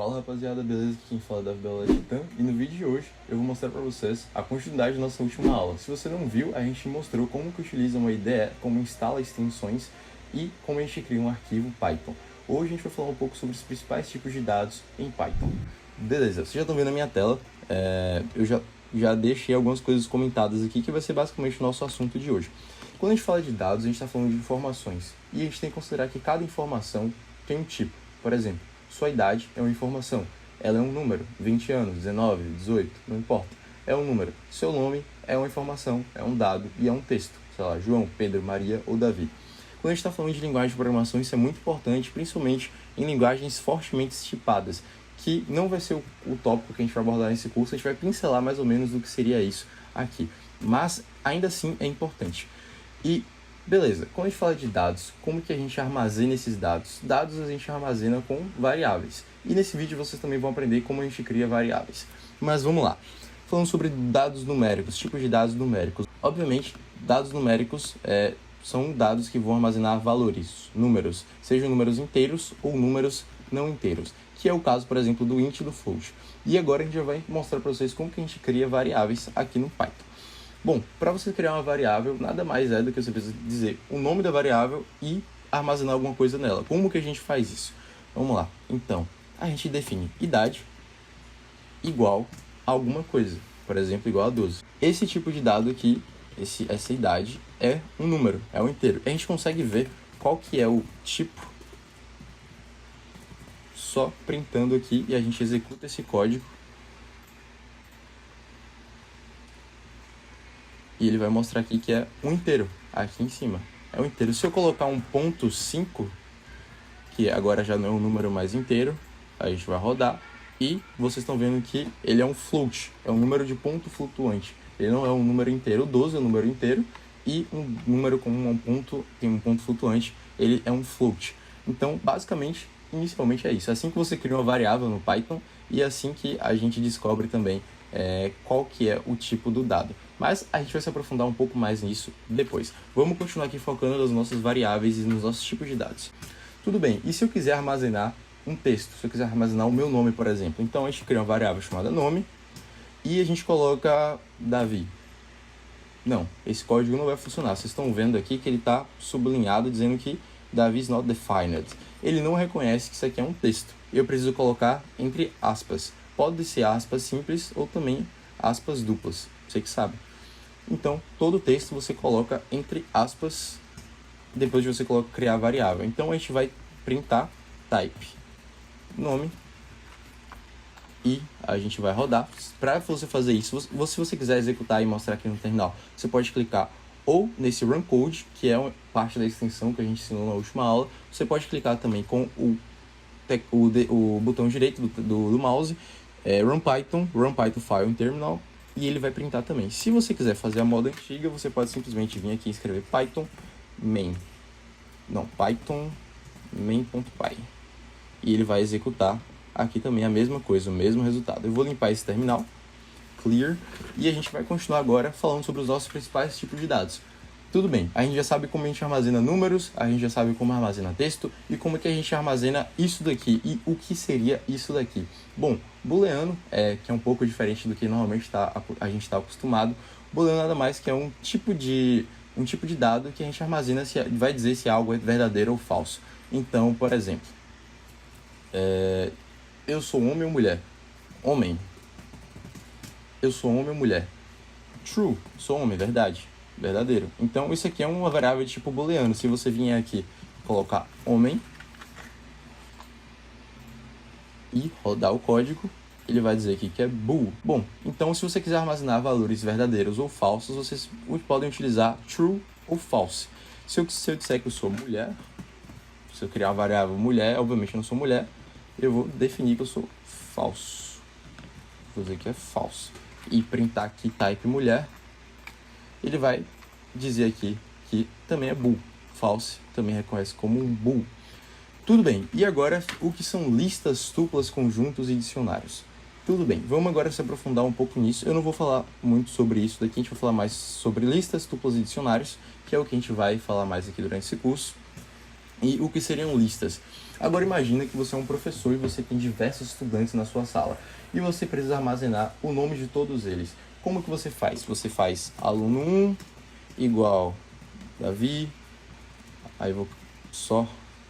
Fala rapaziada, beleza? Aqui quem fala é Davi Bela Titã e no vídeo de hoje eu vou mostrar para vocês a continuidade da nossa última aula. Se você não viu, a gente mostrou como que utiliza uma IDE, como instala extensões e como a gente cria um arquivo Python. Hoje a gente vai falar um pouco sobre os principais tipos de dados em Python. Beleza, vocês já estão vendo a minha tela, eu já deixei algumas coisas comentadas aqui que vai ser basicamente o nosso assunto de hoje. Quando a gente fala de dados, a gente está falando de informações e a gente tem que considerar que cada informação tem um tipo. Por exemplo, sua idade é uma informação, ela é um número, 20 anos, 19, 18, não importa, é um número. Seu nome é uma informação, é um dado e é um texto, sei lá, João, Pedro, Maria ou Davi. Quando a gente está falando de linguagem de programação, isso é muito importante, principalmente em linguagens fortemente tipadas, que não vai ser o tópico que a gente vai abordar nesse curso, a gente vai pincelar mais ou menos do que seria isso aqui, mas ainda assim é importante. E beleza, quando a gente fala de dados, como que a gente armazena esses dados? Dados a gente armazena com variáveis. E nesse vídeo vocês também vão aprender como a gente cria variáveis. Mas vamos lá. Falando sobre dados numéricos, tipos de dados numéricos. Obviamente, dados numéricos são dados que vão armazenar valores, números, sejam números inteiros ou números não inteiros, que é o caso, por exemplo, do int e do float. E agora a gente já vai mostrar para vocês como que a gente cria variáveis aqui no Python. Bom, para você criar uma variável, nada mais é do que você precisa dizer o nome da variável e armazenar alguma coisa nela. Como que a gente faz isso? Vamos lá. Então, a gente define idade igual a alguma coisa. Por exemplo, igual a 12. Esse tipo de dado aqui, essa idade, é um número, é um inteiro. A gente consegue ver qual que é o tipo só printando aqui e a gente executa esse código. E ele vai mostrar aqui que é um inteiro, aqui em cima. É um inteiro. Se eu colocar um ponto 5, que agora já não é um número mais inteiro, a gente vai rodar. E vocês estão vendo que ele é um float, é um número de ponto flutuante. Ele não é um número inteiro, 12 é um número inteiro, e um número com tem um ponto flutuante, ele é um float. Então, basicamente, inicialmente é isso. É assim que você cria uma variável no Python, e é assim que a gente descobre também qual que é o tipo do dado. Mas a gente vai se aprofundar um pouco mais nisso depois. Vamos continuar aqui focando nas nossas variáveis e nos nossos tipos de dados. Tudo bem, e se eu quiser armazenar um texto? Se eu quiser armazenar o meu nome, por exemplo. Então a gente cria uma variável chamada nome e a gente coloca Davi. Não, esse código não vai funcionar. Vocês estão vendo aqui que ele está sublinhado dizendo que Davi is not defined. Ele não reconhece que isso aqui é um texto. Eu preciso colocar entre aspas. Pode ser aspas simples ou também aspas duplas. Você que sabe. Então, todo texto você coloca entre aspas, depois de você criar a variável. Então, a gente vai printar type nome e a gente vai rodar. Para você fazer isso, se você quiser executar e mostrar aqui no terminal, você pode clicar ou nesse run code, que é parte da extensão que a gente ensinou na última aula. Você pode clicar também com o botão direito do mouse, run Python file em terminal, e ele vai printar também. Se você quiser fazer a moda antiga, você pode simplesmente vir aqui e escrever Python main.py. E ele vai executar aqui também a mesma coisa, o mesmo resultado. Eu vou limpar esse terminal, clear, e a gente vai continuar agora falando sobre os nossos principais tipos de dados. Tudo bem, a gente já sabe como a gente armazena números, a gente já sabe como armazena texto e como é que a gente armazena isso daqui e o que seria isso daqui. Bom, booleano, que é um pouco diferente do que normalmente a gente está acostumado. Booleano nada mais que é um tipo de dado que a gente armazena, vai dizer se algo é verdadeiro ou falso. Então, por exemplo, eu sou homem ou mulher? Homem. Eu sou homem ou mulher? True, sou homem, verdade. Verdadeiro. Então, isso aqui é uma variável de tipo booleano. Se você vier aqui colocar homem e rodar o código, ele vai dizer aqui que é bool. Bom, então se você quiser armazenar valores verdadeiros ou falsos, vocês podem utilizar true ou false. Se eu disser que eu sou mulher, se eu criar a variável mulher, obviamente eu não sou mulher, eu vou definir que eu sou falso. Vou dizer que é falso. E printar aqui type mulher, ele vai dizer aqui que também é bool. False também reconhece como um bool. Tudo bem, e agora o que são listas, tuplas, conjuntos e dicionários? Tudo bem, vamos agora se aprofundar um pouco nisso. Eu não vou falar muito sobre isso daqui, a gente vai falar mais sobre listas, tuplas e dicionários, que é o que a gente vai falar mais aqui durante esse curso. E o que seriam listas? Agora imagina que você é um professor e você tem diversos estudantes na sua sala e você precisa armazenar o nome de todos eles. Como que você faz? Você faz aluno 1 igual Davi, aí vou só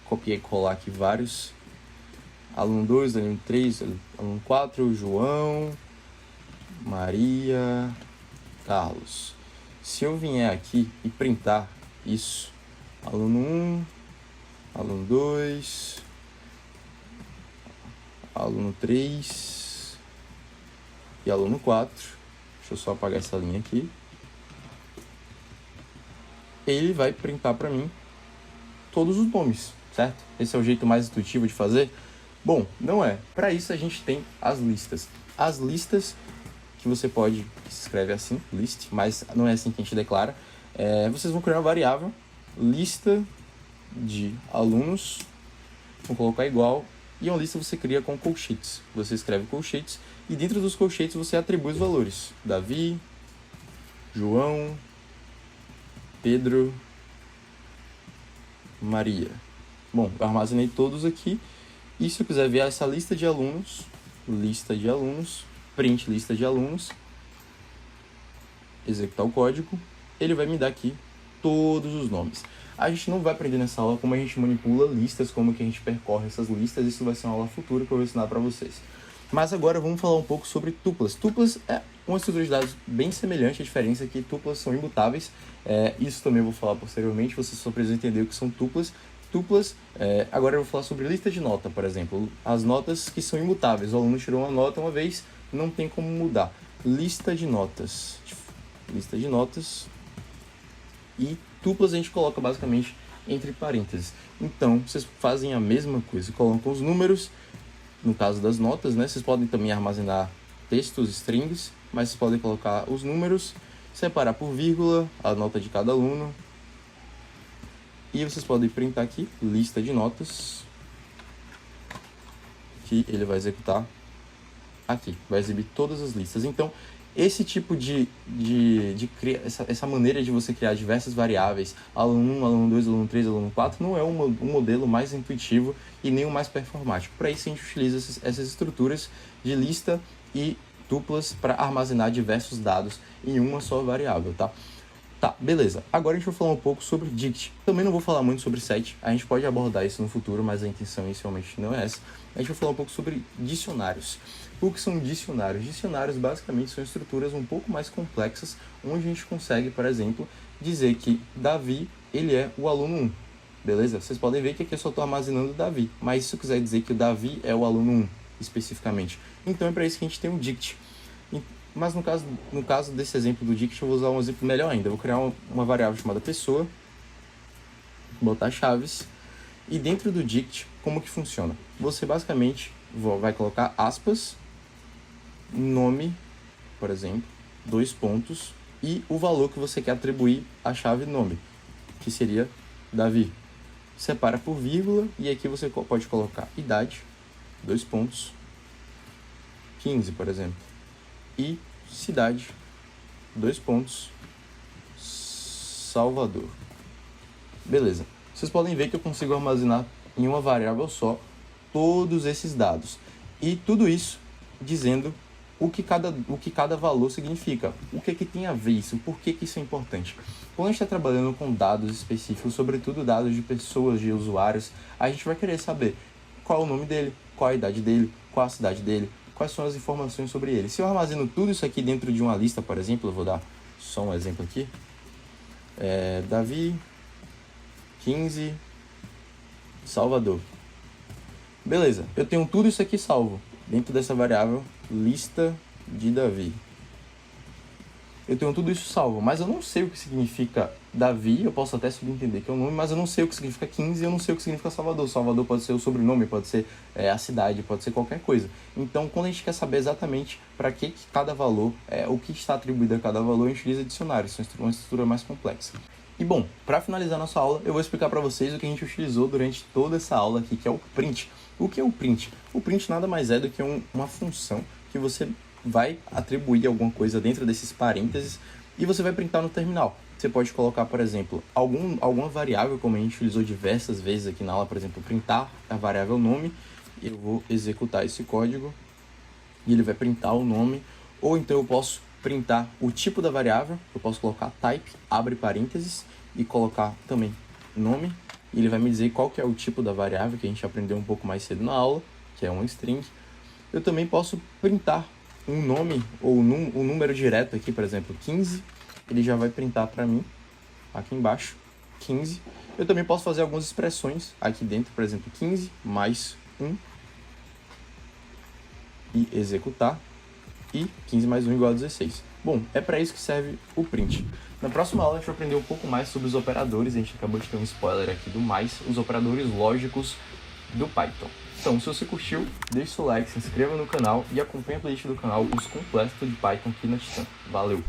copiar e colar aqui vários, aluno 2, aluno 3, aluno 4, João, Maria, Carlos. Se eu vier aqui e printar isso, aluno 1, aluno 2, aluno 3 e aluno 4. Deixa eu só apagar essa linha aqui. Ele vai printar para mim todos os nomes, certo? Esse é o jeito mais intuitivo de fazer? Bom, não é. Para isso a gente tem as listas. As listas que você pode, se escreve assim, list, mas não é assim que a gente declara. Vocês vão criar uma variável, lista de alunos, vou colocar igual, e uma lista você cria com colchetes. Você escreve colchetes e dentro dos colchetes você atribui os valores. Davi, João, Pedro, Maria. Bom, eu armazenei todos aqui. E se eu quiser ver essa lista de alunos, print lista de alunos, executar o código, ele vai me dar aqui todos os nomes. A gente não vai aprender nessa aula como a gente manipula listas, como que a gente percorre essas listas, isso vai ser uma aula futura que eu vou ensinar para vocês. Mas agora vamos falar um pouco sobre tuplas. Tuplas é uma estrutura de dados bem semelhante, a diferença é que tuplas são imutáveis. Isso também eu vou falar posteriormente, você só precisa entender o que são tuplas. Agora eu vou falar sobre lista de nota, por exemplo. As notas que são imutáveis, o aluno tirou uma nota uma vez, não tem como mudar. Lista de notas e tuplas a gente coloca basicamente entre parênteses. Então, vocês fazem a mesma coisa, colocam os números, no caso das notas, né? Vocês podem também armazenar textos, strings, mas vocês podem colocar os números, separar por vírgula a nota de cada aluno. E vocês podem printar aqui, lista de notas, que ele vai executar aqui, vai exibir todas as listas. Então, esse tipo essa maneira de você criar diversas variáveis, aluno 1, aluno 2, aluno 3, aluno 4, não é um modelo mais intuitivo e nem o mais performático. Para isso, a gente utiliza essas estruturas de lista e tuplas para armazenar diversos dados em uma só variável, tá? Tá, beleza. Agora a gente vai falar um pouco sobre dict. Também não vou falar muito sobre set, a gente pode abordar isso no futuro, mas a intenção inicialmente não é essa. A gente vai falar um pouco sobre dicionários. O que são dicionários? Dicionários basicamente são estruturas um pouco mais complexas, onde a gente consegue, por exemplo, dizer que Davi, ele é o aluno 1. Beleza? Vocês podem ver que aqui eu só estou armazenando Davi, mas se eu quiser dizer que o Davi é o aluno 1, especificamente, então é para isso que a gente tem o dict. Mas no caso desse exemplo do dict, eu vou usar um exemplo melhor ainda. Eu vou criar uma variável chamada pessoa, botar chaves, e dentro do dict, como que funciona? Você basicamente vai colocar aspas, nome, por exemplo, 2 pontos, e o valor que você quer atribuir à chave nome, que seria Davi. Separa por vírgula, e aqui você pode colocar idade, 2 pontos, 15, por exemplo. E cidade, 2 pontos, Salvador. Beleza. Vocês podem ver que eu consigo armazenar em uma variável só todos esses dados. E tudo isso dizendo o que cada valor significa. O que tem a ver isso? Por que isso é importante? Quando a gente está trabalhando com dados específicos, sobretudo dados de pessoas, de usuários, a gente vai querer saber qual é o nome dele, qual a idade dele, qual a cidade dele, quais são as informações sobre ele. Se eu armazeno tudo isso aqui dentro de uma lista, por exemplo, eu vou dar só um exemplo aqui. Davi, 15, Salvador. Beleza, eu tenho tudo isso aqui salvo dentro dessa variável lista de Davi. Eu tenho tudo isso salvo, mas eu não sei o que significa Davi, eu posso até subentender que é o nome, mas eu não sei o que significa 15 e eu não sei o que significa Salvador. Salvador pode ser o sobrenome, pode ser a cidade, pode ser qualquer coisa. Então, quando a gente quer saber exatamente para que cada valor, o que está atribuído a cada valor, a gente utiliza dicionários, isso é uma estrutura mais complexa. E bom, para finalizar nossa aula, eu vou explicar para vocês o que a gente utilizou durante toda essa aula aqui, que é o print. O que é o print? O print nada mais é do que uma função que você vai atribuir alguma coisa dentro desses parênteses e você vai printar no terminal. você pode colocar, por exemplo, alguma variável, como a gente utilizou diversas vezes aqui na aula, por exemplo, printar a variável nome. Eu vou executar esse código e ele vai printar o nome. Ou então eu posso printar o tipo da variável, eu posso colocar type, abre parênteses, e colocar também nome. E ele vai me dizer qual que é o tipo da variável, que a gente aprendeu um pouco mais cedo na aula, que é um string. Eu também posso printar um nome ou um número direto aqui, por exemplo, 15. Ele já vai printar para mim, aqui embaixo, 15. Eu também posso fazer algumas expressões aqui dentro, por exemplo, 15 mais 1 e executar. E 15 mais 1 igual a 16. Bom, é para isso que serve o print. Na próxima aula a gente vai aprender um pouco mais sobre os operadores. A gente acabou de ter um spoiler aqui do mais, os operadores lógicos do Python. Então, se você curtiu, deixe seu like, se inscreva no canal e acompanhe a playlist do canal Os Completos de Python aqui na Titã. Valeu!